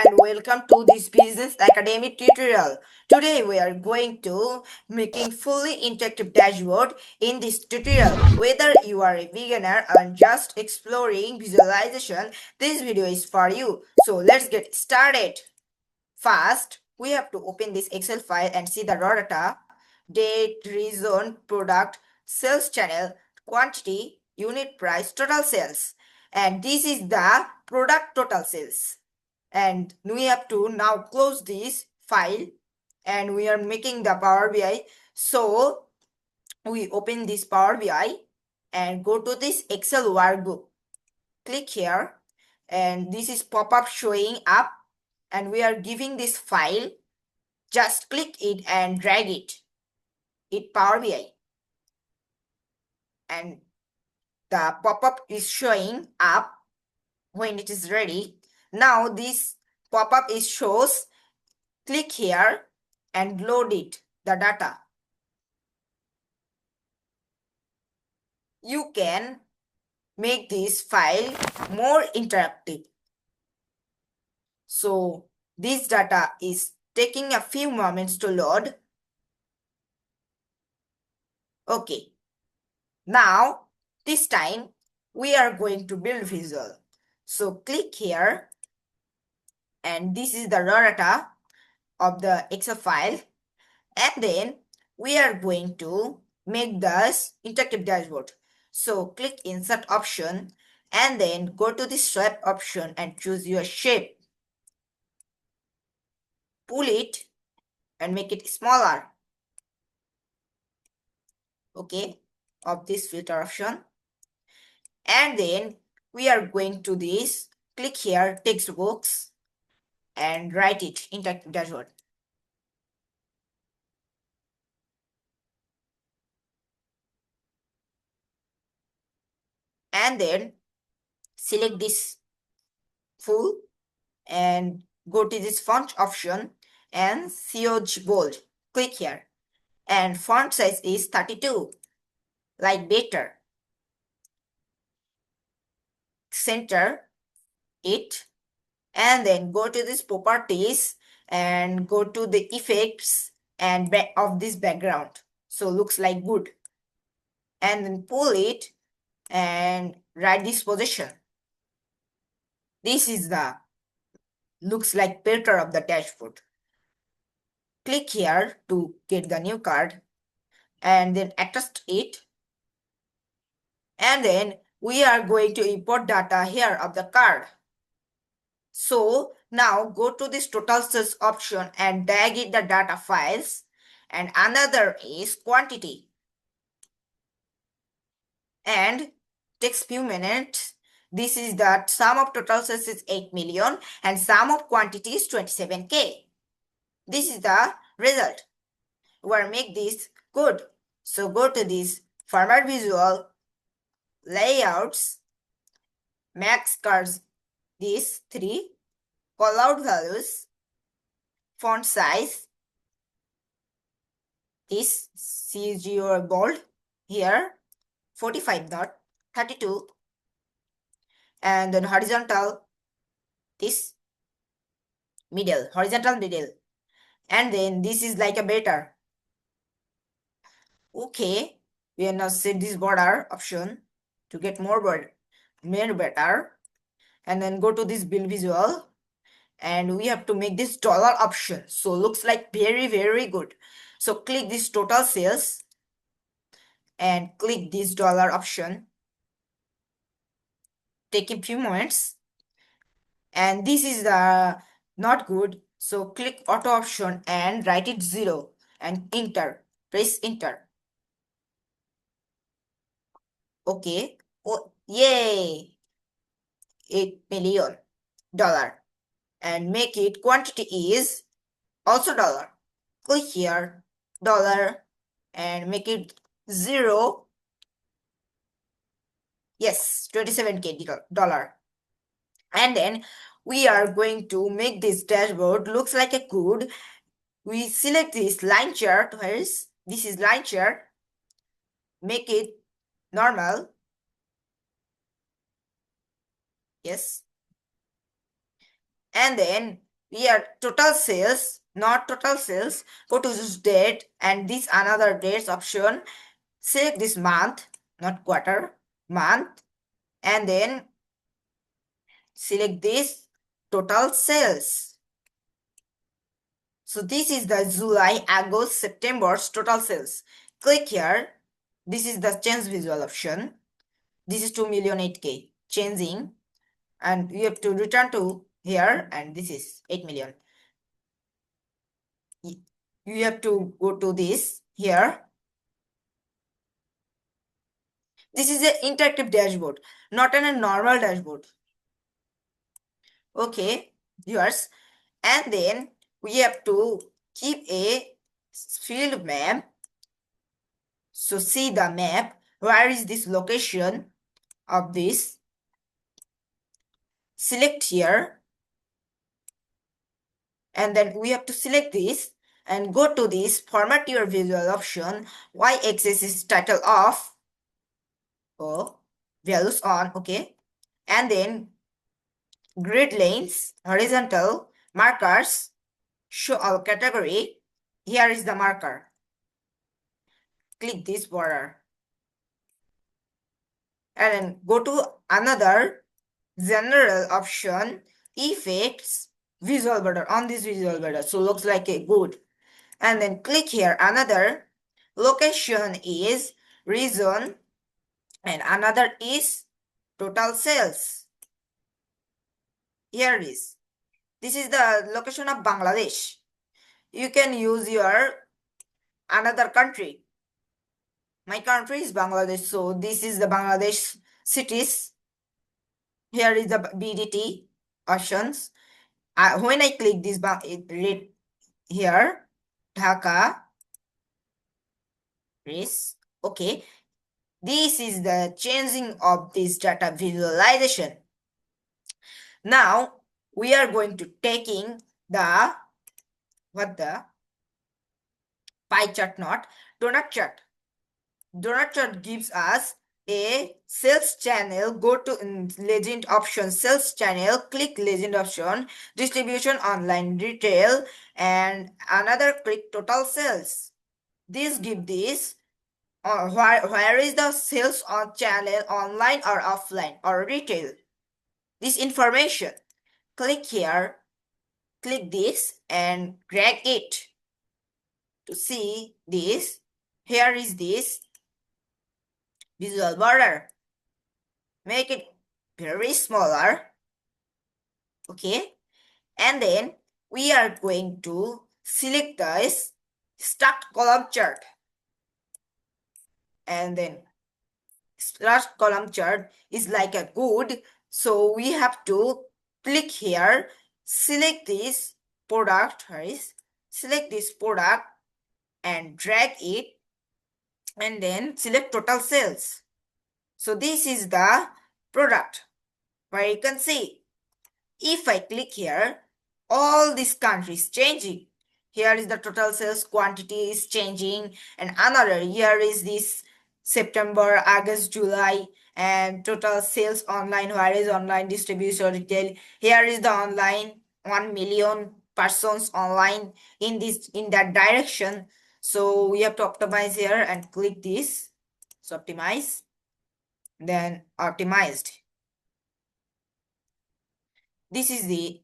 and welcome to this Business Academy tutorial. Today we are going to making fully interactive dashboard. In this tutorial, whether you are a beginner or just exploring visualization, this video is for you. So let's get started. First, we have to open this Excel file and see the raw data, date, region, product, sales channel, quantity, unit price, total sales. And this is the product total sales. And we have to now close this file and we are making the Power BI. So we open this Power BI and go to this Excel workbook. Click here and this is pop-up showing up and we are giving this file. Just click it and drag it. Power BI. And the pop-up is showing up when it is ready. Now this pop-up is shows. Click here and load it, the data. You can make this file more interactive. So this data is taking a few moments to load. Okay. Now this time we are going to build visual. So click here and this is the raw data of the Excel file. And then we are going to make this interactive dashboard. So click insert option and then go to the shape option and choose your shape. Pull it and make it smaller. Okay, of this filter option. And then we are going to this, click here, textbooks and write it interactive dashboard. And then select this full and go to this font option and COG bold. Click here and font size is 32, like better. Center it and then go to this properties and go to the effects and back of this background. So looks like good. And then pull it and write this position. This is the looks like better of the dashboard. Click here to get the new card and then attach it. And then we are going to import data here of the card. So now go to this total sales option and drag it the data files. And another is quantity. And takes few minutes. This is that sum of total sales is 8 million and sum of quantity is 27K. This is the result. We'll make this good. So go to this format visual, layouts, max cards, these three, callout values, font size, this CG or bold here, 45 not 32, and then horizontal, this middle, horizontal middle, and then this is like a better. Okay, we are now set this border option to get more better, and then go to this build visual and we have to make this dollar option. So looks like very good. So click this total sales and click this dollar option. Take a few moments and this is the not good. So click auto option and write it 0 and enter. Press enter. Okay. Oh, yay! $8 million and make it quantity is also dollar. Click here dollar and make it 0. Yes, 27K dollar. And then we are going to make this dashboard looks like a code. We select this line chart. This is line chart. Make it normal. Yes. And then Here total sales, not total sales. Go to this date and this another dates option. Select this month, not quarter, month, and then select this total sales. So this is the July, August, September's total sales. Click here. This is the change visual option. This is 2,008,000 changing, and you have to return to here, and this is 8 million. You have to go to this here. This is an interactive dashboard, not a normal dashboard. Okay, viewers. And then we have to keep a field map. So see the map. Where is this location of this? Select here. And then we have to select this and go to this format your visual option. Y-axis is title off. Oh, values on. Okay. And then grid lanes, horizontal, markers, show all category. Here is the marker. Click this border. And then go to another general option, effects, visual border on this visual border. So looks like a good. And then click here another location is region and another is total sales. Here is. This is the location of Bangladesh. You can use your another country. My country is Bangladesh, so this is the Bangladesh cities. Here is the BDT options. When I click this, it read here, Dhaka, is okay. This is the changing of this data visualization. Now we are going to taking the pie chart, not donut chart. Donut chart gives us a sales channel. Go to legend option, sales channel, click legend option, distribution, online retail, and another click total sales. This give this where is the sales on channel, online or offline or retail. This information. Click here, click this and drag it to see this. Here is this visual border. Make it very smaller. Okay. And then we are going to select this stacked column chart. And then stacked column chart is like a good. So we have to click here, select this product, select this product and drag it and then select total sales. So this is the product where you can see. If I click here, all these countries changing. Here is the total sales quantity is changing and another here is this September, August, July and total sales online. Where is online distribution retail? Here is the online 1 million persons online in that direction. So we have to optimize here and click this. So optimize, then optimized. This is the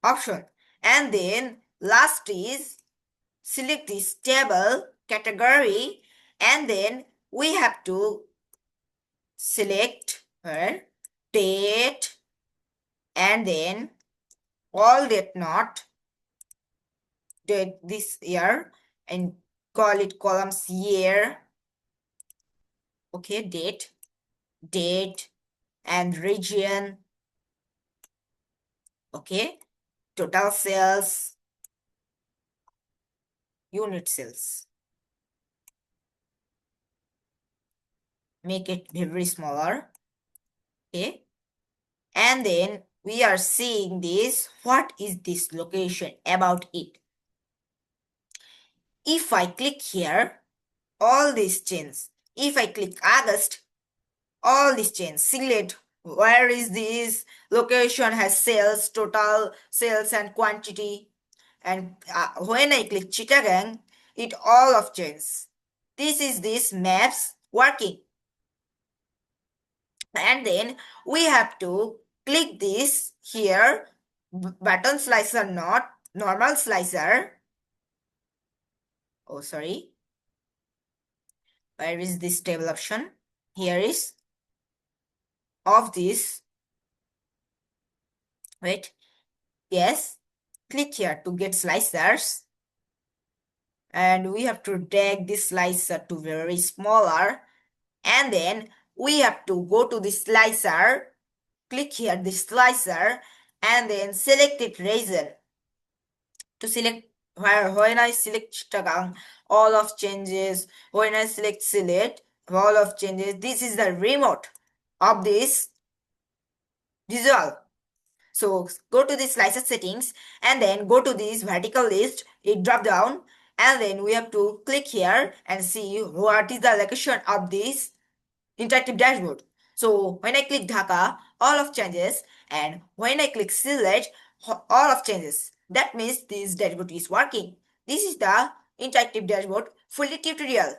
option. And then last is select this table category and then we have to select date and then all date not date this year and call it columns year. Okay, date and region. Okay, total sales, unit sales. Make it very smaller. Okay, and then we are seeing this. What is this location about it? If I click here, all these chains. If I click August, all these chains. Select Where is this location has sales, total sales and quantity. And when I click Chittagong, it all of changes. This is this maps working. And then we have to click this here, button slicer, not normal slicer. Oh, sorry. Where is this table option? Here is of this. Wait. Yes. Click here to get slicers. And we have to drag this slicer to very smaller. And then we have to go to the slicer. Click here the slicer. And then select it region. To select when I select Chittagong, all of changes. When I select all of changes. This is the remote of this visual. So go to the slicer settings and then go to this vertical list, it drop down, and then we have to click here and see what is the location of this interactive dashboard. So when I click Dhaka, all of changes, and when I click select, all of changes. That means this dashboard is working. This is the interactive dashboard fully tutorial.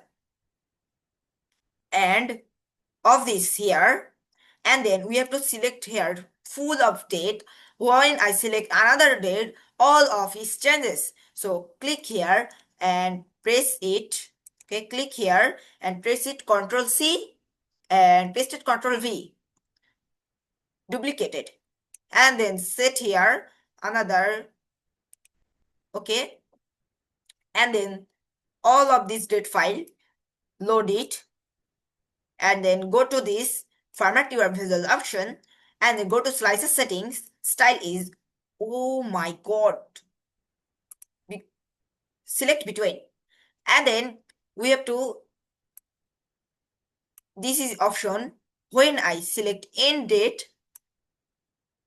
And of this here, and then we have to select here full of date. When I select another date, all of its changes. So click here and press it. Okay, click here and press it, Ctrl C and paste it, Ctrl V. Duplicate it and then set here another. Okay, and then all of this date file, load it, and then go to this format your visual option and then go to slicer settings. Style is, oh my god, select between, and then we have to, this is option. When I select end date,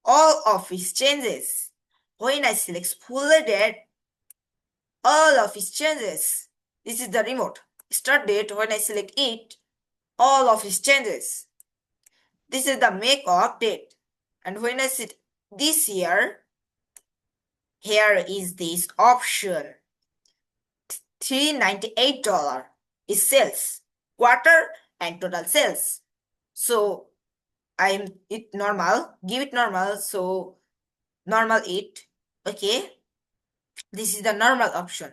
all of its changes. When I select full date, all of its changes. This is the remote start date. When I select it, all of its changes. This is the make of date. And when I set this here is this option. $398 is sales, quarter and total sales. So I'm it normal, give it normal, so normal it. Okay, this is the normal option.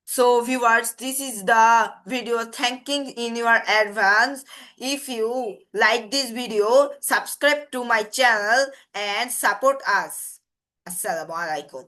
So viewers, this is the video. Thanking in your advance. If you like this video, subscribe to my channel and support us. Assalamualaikum.